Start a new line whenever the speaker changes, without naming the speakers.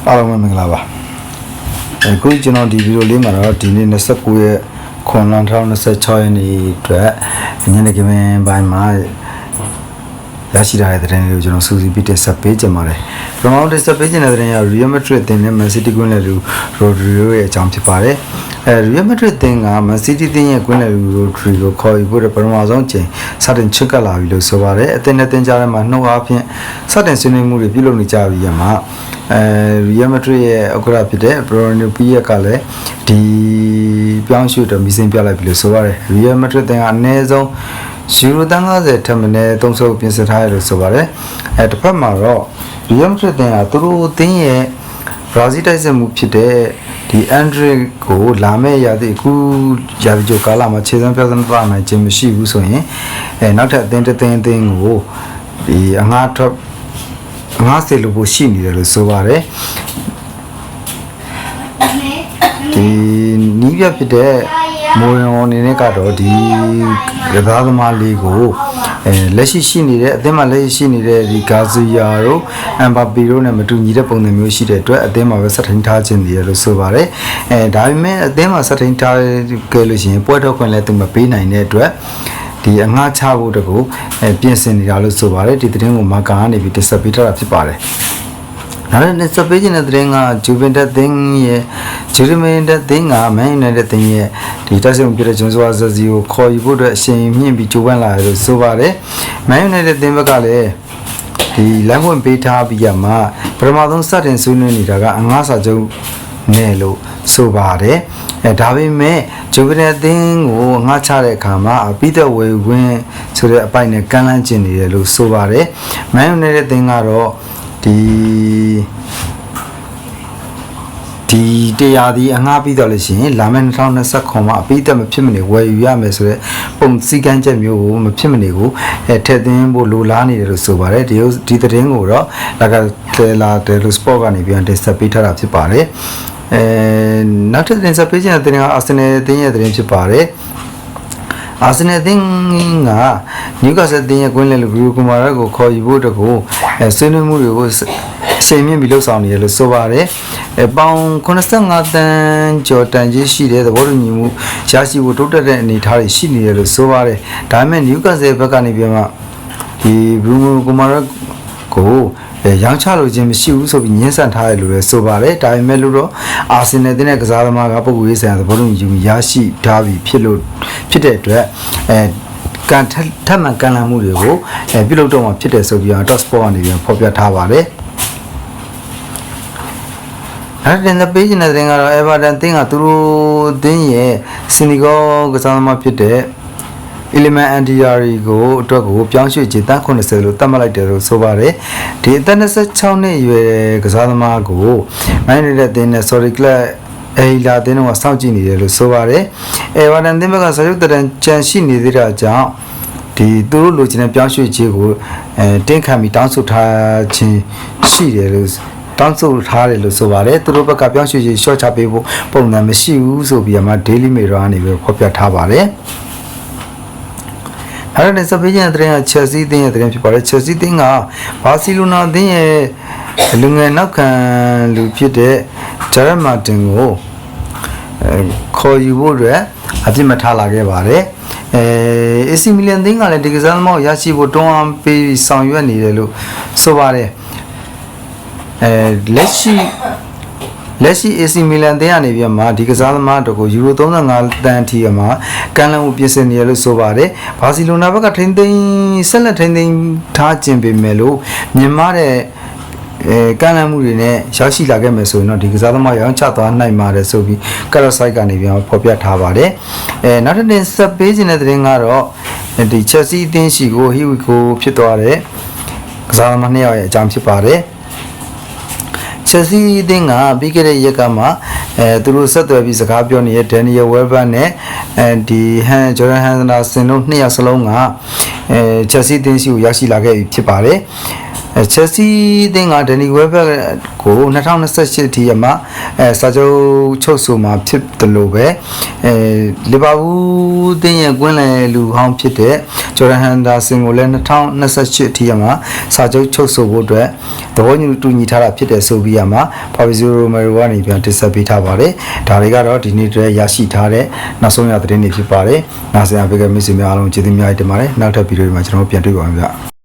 အားလုံးပဲမင်္ဂလာပါအခုကျွန်တော်ဒီဗီဒီယိုလေးမှာတော့ဒီနေ့29ရက်2026ရက်နေ့အတွက်ညနေခင်းပိုင်းမှာရရှိထားတဲ့သတင်းလေးကိုကျွန်တော်စူးစီးပြီးတက်ဆက်ပေးကြပါမယ်။ကျွန်တော်တက်ဆက်ပေးခြင်းတဲ့သတင်းက Real Madrid တင်တဲ့ Man City ကွင်းလယ်လူ Rodrigo ရဲ့အကြောင်းဖြစ်ပါတယ်။ Real Madrid တင်က Man City တင်ရဲ့ကွင်းလယ်လူ Rodrigo ခေါ်ယူဖို့ပထမဆုံးအချိန်စတင်ချစ်ကပ်လာပြီလို့ဆိုပါတယ်။အသင်းနဲ့တင်ကြတဲ့မှာနှုတ်အားဖြင့်စတင်ဆွေးနွေးမှုတွေပြုလုပ်နေကြပြီးရမှာReal Madrid ရဲ့ဥက္ကဋ္ဌဖြစ်တဲ့ Bruno Piet ကလည်းဒီပြောင်းရွှေ့တော့မီစင်ပြလိုက်ပြီလို့ဆိုပါတယ်။ Real Madrid တင်ကအနည်းဆုံးယူရိုတန်း50ထက်မနည်းသုံးဆုပ်ပြင်ဆင်ထားရလို့ဆိုပါတယ်တစ်ဖက်မှာတော့ Real Madrid တင်ကသူတို့အသင်းရဲ့ဘရာဇီးတိုက်စစ်မှုဖြစ်တဲ့ဒီအန်ဒရီကိုလာမဲ့ရတဲ့အခုရာသီကျော်ကာလမှာခြေစမ်းပြဿနာပါနိုင်ခြင်းမရှိဘူးဆိုရင်နောက်ထပ်အသင်းတစ်သင်းကိုဒီအငှားထွက်ငါးစေလို့ဖို့ရှိနေတယ်လို့ဆိုပါတယ်ဒီနီးပြဖြစ်တဲ့မိုးရုံအနေနဲ့ကတော့ဒီကစားသမားလေးကိုလက်ရှိနေတဲ့အသင်းမှာလက်ရှိနေတဲ့ဒီဂါဇီယာတို့အမ်ဘာပီတို့နဲ့မတူညီတဲ့ပုံစံမျိုးရှိတဲ့အတွက်အသင်းမှာပဲဆက်ထိန်ထားခြင်းနေရလို့ဆိုပါတယ်ဒါပေမဲ့အသင်းမှာဆက်ထိန်ထားခဲ့လို့ရှိရင်ပွဲထုတ်ခွင့်လည်းသူမပေးနိုင်တဲ့အတွက်ဒီအငှားချဖို့တကူပြင်ဆင်နေတာလို့ဆိုပါတယ်ဒီသတင်းကိုမာကာကနေပြီးတက်ဆက်ပေးထားတာဖြစ်ပါတယ်ဒါနဲ့တက်ဆက်ပေးခြင်းတဲ့သတင်းကဂျူဗင်တက်သင်းရဲ့ဂျူရီမင်တက်သင်းကမန်ယူနိုက်တက်သင်းရဲ့ဒီတိုက်စစ်မှုပြတဲ့ဂျွန်ဆွာဇစီကိုခေါ်ယူဖို့အတွက်အရှင်မြင့်ပြီးကြိုးပမ်းလာတယ်လို့ဆိုပါတယ်မန်ယူနိုက်တက်သင်းဘက်ကလည်းဒီလမ်းဖွင့်ပေးထားပြီးရမှာပထမဆုံးစတင်ဆွေးနွေးနေတာကအငှားစာချုပ်နဲ့လို့ဆိုပါတယ်ဒါပေမဲ့ဂျိုဗင်တက်သင်းကိုငှားချတဲ့အခါမှာအပိသက်ဝေခွင့်ဆိုတဲ့အပိုင်နဲ့ကမ်းလှမ်းကျင်နေတယ်လို့ဆိုပါတယ်မန်ယူနိုက်တက်သင်းကတော့ဒီတရားဒီအငှားပြီးတော့လို့ရှိရင်လာမယ့်2029မှာအပိသက်မဖြစ်မနေဝယ်ယူရမယ်ဆိုတဲ့ပုံစည်းကမ်းချက်မျိုးကိုမဖြစ်မနေကိုထည့်သွင်းဖို့လိုလားနေတယ်လို့ဆိုပါတယ်ဒီသတင်းကိုတော့လာတယ်လို့ sport ကနေပြန်တင်ဆက်ပေးထားတာဖြစ်ပါတယ်နောက်ထပ်တင်ဆက်ပေးခြင်းတဲ့သတင်းကအာဆင်နယ်အသင်းရဲ့သတင်းဖြစ်ပါတယ်အာဆင်နယ်အသင်းကနယူကာဆယ်အသင်းရဲ့ကွင်းလယ်လူဂရူကူမာရက်ကိုခေါ်ယူဖို့တကူဆွေးနွေးမှုတွေကိုအချိန်မြင့်ပြီးလှုပ်ဆောင်နေရလို့ဆိုပါတယ်ပေါင်85တန်းကျော်တန်ကြီးရှိတဲ့သဘောတူညီမှုရရှိဖို့တိုးတက်တဲ့အနေအထားတွေရှိနေတယ်လို့ဆိုပါတယ်ဒါပေမဲ့နယူကာဆယ်ဘက်ကနေပြန်မှဒီဘရူနိုကူမာရက်ကိုရောင်းချလို့ခြင်းမရှိဘူးဆိုပြီးညှင်းဆန်ထားရလို့လည်းဆိုပါတယ်ဒါပေမဲ့လို့တော့အာဆင်နယ်တဲ့ကစားသမားကပုဂ္ဂိုလ်ရေးဆိုင်ရာသဘောတူညီမှုရရှိထားပြီးဖြစ်တဲ့အတွက်ကန်ထပ်မံကန်လန့်မှုတွေကိုပြုလုပ်တော့မှဖြစ်တယ်ဆိုပြီးတော့ Top Sport ကနေပြန်ဖော်ပြထားပါတယ်အဲ့ဒီတဲ့ပေးနေတဲ့တင်ကတော့ Everton တင်းကသူတို့တင်းရဲ့စင်ဒီဂေါကစားသမားဖြစ်တဲ့ Element Andiari ကိုအတွက်ကိုပြောင်းရွှေ့ခြင်းတန်း80လို့သတ်မှတ်လိုက်တယ်လို့ဆိုပါတယ်ဒီအသက်26နှစ်အရွယ်ကစားသမားကိုမိုင်းနေတဲ့တင်းနဲ့ Sorry Club လာတင်းတော့စောင့်ကြည့်နေတယ်လို့ဆိုပါတယ်ဝါဒန်တင်းဘက်ကစာချုပ်တရန်ကြံရှိနေသေးတာကြောင့်ဒီသူတို့လိုချင်တဲ့ပြောင်းရွှေ့ခြင်းကိုတင်းခံပြီးတောင်းဆိုထားခြင်းရှိတယ်လို့တောင်းဆိုထားတယ်လို့ဆိုပါတယ်သူတို့ဘက်ကပြောင်းရွှေ့ခြင်း short ချပေးဖို့ပုံစံမရှိဘူးဆိုပြီးမှ Daily Mirror ကနေပဲဖော်ပြထားပါတယ်အဲ့ဒါနဲ့စပေးခြင်းတဲ့ Chelsea အသင်းရဲ့သတင်းဖြစ်ပါတယ် Chelsea အသင်းကဘာစီလိုနာအသင်းရဲ့လူငယ်နောက်ခံလူဖြစ်တဲ့ Gerard Martin ကိုခေါ်ယူဖို့အတွက်အပြစ်မထားလာခဲ့ပါတယ်AC Milan သင်းကလည်းဒီကစားသမားကိုရရှိဖို့တွန်းအားပေးဆောင်ရွက်နေတယ်လို့ဆိုပါတယ်လက်ရှိ AC Milan သင်းကနေပြီးမှဒီကစားသမားတို့ကိုယူရို35တန်းအထိမှာကန်လန်ကိုပြင်ဆင်နေရလို့ဆိုပါတယ်ဘာစီလိုနာဘက်ကဆက်လက်ထိန်းသိမ်းထားခြင်းပေမဲ့လို့မြန်မာတဲ့ကန်လန့်မှုတွေနဲ့ရောက်ရှိလာခဲ့မယ်ဆိုရင်တော့ဒီကစားသမားရောင်းချသွားနိုင်ပါတယ်ဆိုပြီးကာရိုဆိုက်ကနေပြန်ဖော်ပြထားပါတယ်နောက်တစ်တင်ဆက်ပေးခြင်းတဲ့သတင်းကတော့ဒီ Chelsea အသင်းရှိကိုဟီဝီကိုဖြစ်သွားတဲ့ကစားသမားနှစ်ယောက်ရဲ့အကြောင်းဖြစ်ပါတယ်Chelsea အသင်းကပြီးခဲ့တဲ့ရက်ကမှသူတို့ဆက်သွယ်ပြီးစကားပြောနေတဲ့ Daniel Welbeck နဲ့ဒီJordan Henderson တို့နှစ်ယောက်စလုံးကChelsea အသင်းရှိကိုရောက်ရှိလာခဲ့ပြီဖြစ်ပါတယ် ချက်စီအသင်းကဒန်နီဝဲဘက်ကို2028ထိရမှာစာချုပ်ချုပ်ဆိုမှာဖြစ်တယ်လို့ပဲလီဗာပူးအသင်းရဲ့ကွင်းလယ်လူဟောင်းဖြစ်တဲ့ဂျော်ဒန်ဟန်ဒါဆင်ကိုလည်း2028ထိရမှာစာချုပ်ချုပ်ဆိုဖို့အတွက်သဘောတူညီထားတာဖြစ်တယ်ဆိုပြီးရမှာဖာဘီဇိုရိုမီရိုကနေပြန်တင်ဆက်ပေးထားပါတယ်ဒါတွေကတော့ဒီနေ့တည်းရရှိထားတဲ့နောက်ဆုံးရသတင်းတွေဖြစ်ပါတယ်နာဆင်အဘေကမစ်စီများအားလုံးကျေးဇူးများတင်ပါတယ်နောက်ထပ်ဗီဒီယိုတွေမှာကျွန်တော်တို့ပြန်တွေ့ပါမယ်ဗျ